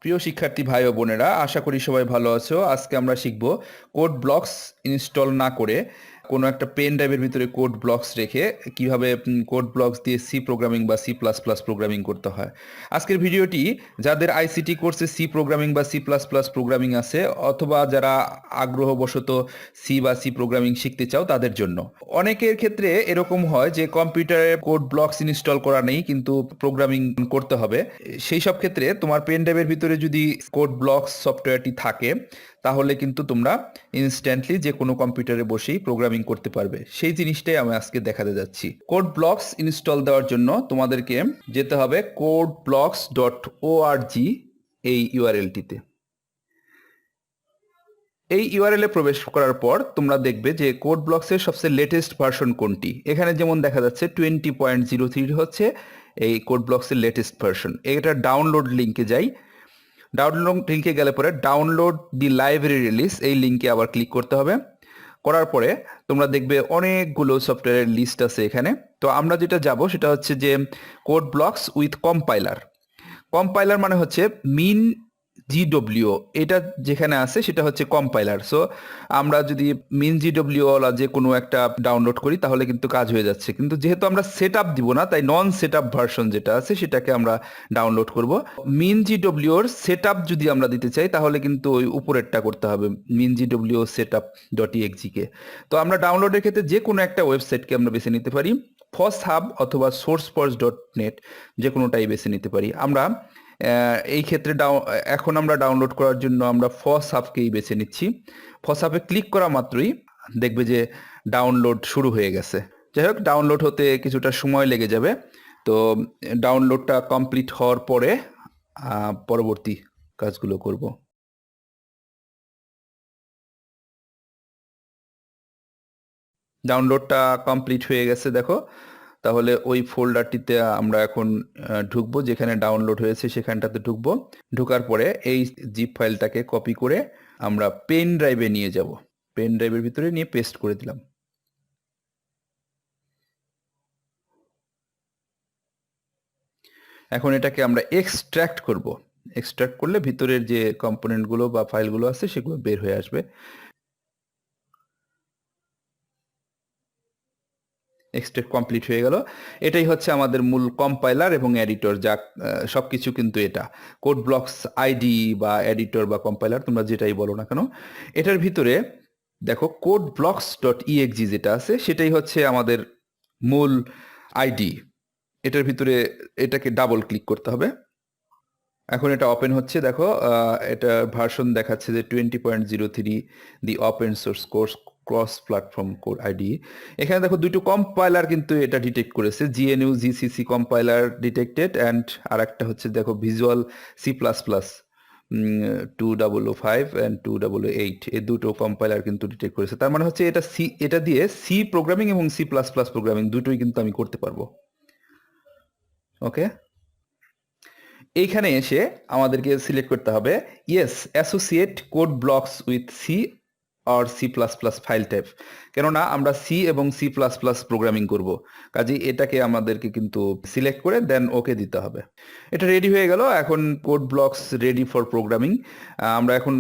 প্রিয় শিক্ষার্থী ভাই ও বোনেরা, আশা করি সবাই ভালো আছো। আজকে আমরা শিখব কোড ব্লকস ইনস্টল না করে কোনো একটা পেন ড্রাইভের ভিতরে কোড ব্লকস রেখে কিভাবে কোড ব্লকস দিয়ে সি প্রোগ্রামিং বা সি প্লাস প্লাস প্রোগ্রামিং করতে হয়। আজকের ভিডিওটি যাদের আইসিটি কোর্সে সি প্রোগ্রামিং বা সি প্লাস প্লাস প্রোগ্রামিং আছে অথবা যারা আগ্রহবশত সি বা সি প্রোগ্রামিং শিখতে চাও তাদের জন্য। অনেকের ক্ষেত্রে এরকম হয় যে কম্পিউটারে কোড ব্লকস ইনস্টল করা নেই কিন্তু প্রোগ্রামিং করতে হবে। সেই সব ক্ষেত্রে তোমার পেন ড্রাইভের ভিতরে যদি কোড ব্লকস সফটওয়্যারটি থাকে তাহলে কিন্তু তোমরা ইনস্ট্যান্টলি যে কোনো কম্পিউটারে বসেই প্রোগ্রামিং করতে পারবে। সেই জিনিসটাই আমি আজকে দেখাতে যাচ্ছি। কোড ব্লকস ইনস্টল দেওয়ার জন্য তোমাদেরকে যেতে হবে codeblocks.org এই ইউআরএলটিতে। এই ইউআরএল এ প্রবেশ করার পর তোমরা দেখবে যে কোড ব্লকসের সবচেয়ে লেটেস্ট ভার্সন কোনটি। এখানে যেমন দেখা যাচ্ছে 20.03 হচ্ছে এই কোড ব্লকসের লেটেস্ট ভার্সন। এটা ডাউনলোড লিঙ্কে যাই। ডাউনলোড লিঙ্কে গেলে পরে ডাউনলোড দি লাইব্রেরি রিলিজ এই লিঙ্কে আবার ক্লিক করতে হবে। করার পরে তোমরা দেখবে অনেকগুলো সফটওয়্যারের লিস্ট আছে এখানে। তো আমরা যেটা যাব সেটা হচ্ছে যে code blocks with compiler. Compiler মানে হচ্ছে মিন জিডব্লিউ, এটা যেখানে আছে সেটা হচ্ছে কম্পাইলার। সো আমরা যদি মিন জিডব্লিউ ওয়ালা যে কোনো একটা ডাউনলোড করি তাহলে কিন্তু কাজ হয়ে যাচ্ছে, কিন্তু যেহেতু আমরা সেট আপ দিব না তাই নন সেট আপ ভার্সন যেটা আছে সেটাকে আমরা ডাউনলোড করব। মিন জিডব্লিউর সেট আপ যদি আমরা দিতে চাই তাহলে কিন্তু ওই উপরেরটা করতে হবে, মিন জিডব্লিউ সেট আপ .exe কে। তো আমরা ডাউনলোডের ক্ষেত্রে যে কোনো একটা ওয়েবসাইটকে আমরা বেছে নিতে পারি, ফস হাব অথবা sourceforge.net যে কোনোটাই বেছে নিতে পারি। আমরা এই ক্ষেত্রে এখন আমরা ডাউনলোড করার জন্য আমরা ফস হাবকেই বেছে নিচ্ছি। ফস হাবে ক্লিক করা মাত্রই দেখবে যে ডাউনলোড শুরু হয়ে গেছে। যাই হোক, ডাউনলোড হতে কিছুটা সময় লেগে যাবে। তো ডাউনলোডটা কমপ্লিট হওয়ার পরে পরবর্তী কাজগুলো করব। ডাউনলোডটা কমপ্লিট হয়ে গেছে দেখো। তাহলে ওই ফোল্ডারটিতে আমরা এখন ঢুকবো, যেখানে ডাউনলোড হয়েছে সেখানটাতে ঢুকবো। ঢোকার পরে এই জিপ ফাইলটাকে কপি করে আমরা পেন ড্রাইভে নিয়ে যাব। পেন ড্রাইভের ভিতরে নিয়ে পেস্ট করে দিলাম। এখন এটাকে আমরা এক্সট্র্যাক্ট করব। এক্সট্র্যাক্ট করলে ভিতরের যে কম্পোনেন্টগুলো বা ফাইলগুলো আছে সেগুলো বের হয়ে আসবে। এক্সট্রাক্ট কমপ্লিট হয়ে গেল। এটাই হচ্ছে আমাদের মূল কম্পাইলার এবং এডিটর, যা সবকিছু কিন্তু এটা কোড ব্লকস আইডি বা এডিটর বা কম্পাইলার তোমরা যেটাই বলো না কেন। এটার ভিতরে দেখো codeblocks.exe যেটা আছে সেটাই হচ্ছে আমাদের মূল আইডি। এটার ভিতরে এটাকে ডাবল ক্লিক করতে হবে। এখন এটা ওপেন হচ্ছে, দেখো এটা ভার্সন দেখাচ্ছে যে 20.03 the open source course cross platform code ID. এখানে দেখো দুটো কম্পাইলার কিন্তু এটা ডিটেক্ট করেছে, GNU GCC compiler detected and আর একটা হচ্ছে দেখো visual C plus plus 2005 and 2008 এই দুটো কম্পাইলার কিন্তু ডিটেক্ট করেছে। তার মানে হচ্ছে এটা দিয়ে সি প্রোগ্রামিং এবং সি প্লাস প্লাস প্রোগ্রামিং দুটোই কিন্তু আমি করতে পারবো। ওকে, এইখানে এসে আমাদেরকে সিলেক্ট করতে হবে yes associate code blocks with C or C plus plus file type, কেননা আমরা সি এবং সি প্লাস প্লাস প্রোগ্রামিং করব। কাজে এটাকে আমাদেরকে কিন্তু সিলেক্ট করে দেন ওকে দিতে হবে। এটা রেডি হয়ে গেল। এখন code blocks ready for programming. আমরা এখন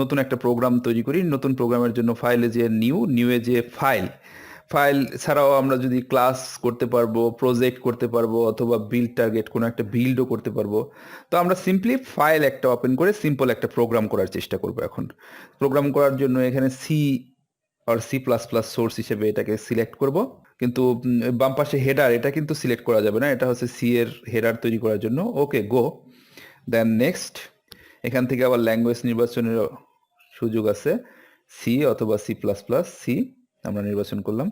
নতুন একটা প্রোগ্রাম তৈরি করি। নতুন প্রোগ্রামের জন্য ফাইলে যে নিউয়ে যে ফাইল ছাড়াও আমরা যদি ক্লাস করতে পারবো, প্রজেক্ট করতে পারবো অথবা বিল্ড টার্গেট কোনো একটা বিল্ডও করতে পারবো। তো আমরা সিম্পলি ফাইল একটা ওপেন করে সিম্পল একটা প্রোগ্রাম করার চেষ্টা করব। এখন প্রোগ্রাম করার জন্য এখানে C or C plus plus source হিসেবে এটাকে সিলেক্ট করব। কিন্তু বাম পাশে হেডার এটা কিন্তু সিলেক্ট করা যাবে না, এটা হচ্ছে সি এর হেডার তৈরি করার জন্য। ওকে, গো, দেন নেক্সট। এখান থেকে আবার ল্যাঙ্গুয়েজ নির্বাচনের সুযোগ আছে, সি অথবা সি প্লাস প্লাস। সি আমরা নির্বাচন করলাম।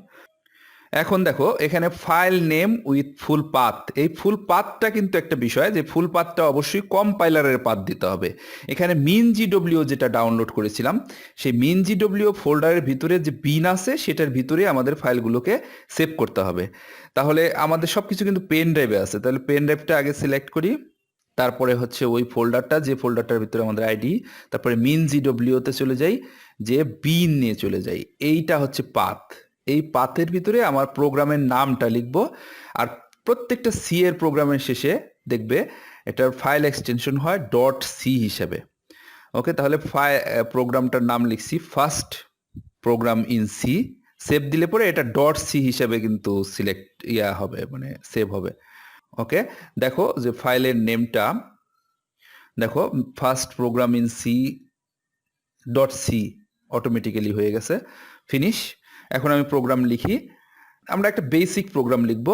এখন দেখো এখানে file name with full path, এই ফুল পাথটা কিন্তু একটা বিষয়, যে ফুল পাথটা অবশ্যই কম্পাইলারের পাথ দিতে হবে। এখানে মিন জিডব্লিউ যেটা ডাউনলোড করেছিলাম সেই মিন জিডব্লিউ ফোল্ডারের ভিতরে যে বিন আছে সেটার ভিতরে আমাদের ফাইলগুলোকে সেভ করতে হবে। তাহলে আমাদের সবকিছু কিন্তু পেন ড্রাইভে আছে, তাহলে পেন ড্রাইভটা আগে সিলেক্ট করি, তারপরে হচ্ছে ওই ফোল্ডারটা যে ফোল্ডারটার ভিতরে আমাদের আইডি, তারপরে মিন জিডব্লিউতে চলে যাই, যে বিন নিয়ে চলে যাই, এইটা হচ্ছে পাথ। এই পাথের ভিতরে আমার প্রোগ্রামের নামটা লিখব। আর প্রত্যেকটা সি এর প্রোগ্রামের শেষে দেখবে এটার ফাইল এক্সটেনশন হয় ডট সি হিসেবে। ওকে, তাহলে প্রোগ্রামটার নাম লিখছি first program in C. Save দিলে পরে এটা ডট সি হিসেবে কিন্তু হবে, মানে সেভ হবে। ওকে, দেখো যে ফাইলের নেমটা দেখো first program in C dot C automatically হয়ে গেছে। ফিনিশ। এখন আমি প্রোগ্রাম লিখি। আমরা একটা বেসিক প্রোগ্রাম লিখব।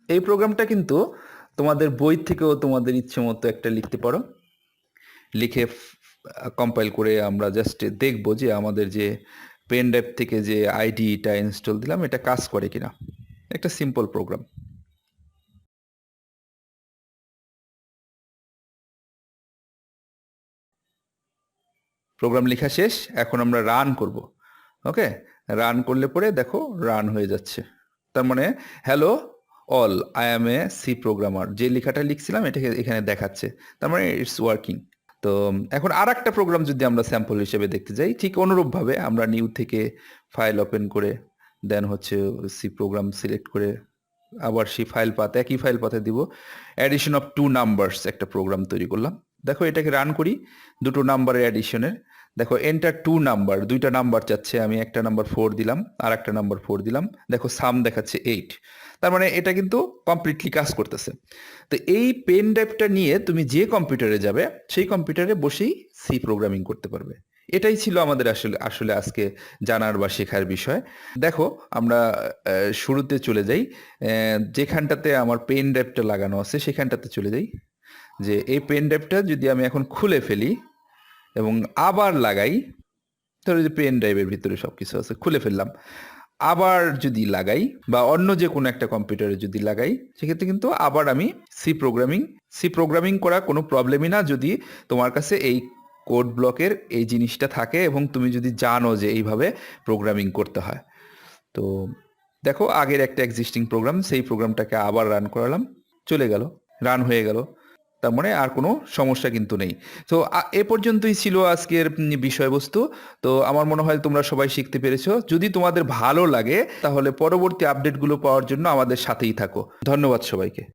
এই প্রোগ্রামটা কিন্তু তোমাদের বই থেকেও তোমাদের ইচ্ছে মতো একটা লিখতে পারো। লিখে কম্পাইল করে আমরা জাস্ট দেখব যে আমাদের যে পেন ড্রাইভ থেকে যে আইডিটা ইনস্টল দিলাম এটা কাজ করে কিনা। একটা সিম্পল প্রোগ্রাম। প্রোগ্রাম লেখা শেষ। এখন আমরা রান করব। ওকে, রান করলে পরে দেখো রান হয়ে যাচ্ছে। তার মানে hello all, I am a C programmer, যে লেখাটা লিখছিলাম এটাকে এখানে দেখাচ্ছে। তার মানে ইটস ওয়ার্কিং। তো এখন আর একটা প্রোগ্রাম যদি আমরা স্যাম্পল হিসেবে দেখতে যাই, ঠিক অনুরূপভাবে আমরা নিউ থেকে ফাইল ওপেন করে দেন হচ্ছে সি প্রোগ্রাম সিলেক্ট করে আবার সেই ফাইল পাথ, একই ফাইল পাথে দিব। অ্যাডিশন অফ 2 নাম্বারস একটা প্রোগ্রাম তৈরি করলাম। দেখো এটাকে রান করি, দুটো নাম্বারের অ্যাডিশনের। দেখো এন্টার 2 নাম্বার, দুইটা নাম্বার চাচ্ছে, আমি একটা নাম্বার 4 দিলাম আর একটা নাম্বার 4 দিলাম। দেখো সাম দেখাচ্ছে 8। তার মানে এটা কিন্তু কমপ্লিটলি কাজ করতেছে। তো এই পেন ড্রাইভটা নিয়ে তুমি যে কম্পিউটারে যাবে সেই কম্পিউটারে বসেই সি প্রোগ্রামিং করতে পারবে। এটাই ছিল আমাদের আসলে আজকে জানার বা শেখার বিষয়। দেখো আমরা শুরুতে চলে যাই, যেখানটাতে আমার পেন ড্রাইভটা লাগানো আছে সেখানটাতে চলে যাই। যে এই পেন ড্রাইভটা যদি আমি এখন খুলে ফেলি এবং আবার লাগাই, ধরো যে পেন ড্রাইভের ভিতরে সব কিছু আছে, খুলে ফেললাম, আবার যদি লাগাই বা অন্য যে কোনো একটা কম্পিউটারে যদি লাগাই, সেক্ষেত্রে কিন্তু আবার আমি সি প্রোগ্রামিং করা কোনো প্রবলেমই না, যদি তোমার কাছে এই কোড ব্লকের এই জিনিসটা থাকে এবং তুমি যদি জানো যে এইভাবে প্রোগ্রামিং করতে হয়। তো দেখো আগের একটা এক্সিস্টিং প্রোগ্রাম, সেই প্রোগ্রামটাকে আবার রান করালাম, চলে গেল, রান হয়ে গেল। তার মানে আর কোনো সমস্যা কিন্তু নেই। তো এ পর্যন্তই ছিল আজকের বিষয়বস্তু। তো আমার মনে হয় তোমরা সবাই শিখতে পেরেছো। যদি তোমাদের ভালো লাগে তাহলে পরবর্তী আপডেটগুলো পাওয়ার জন্য আমাদের সাথেই থাকো। ধন্যবাদ সবাইকে।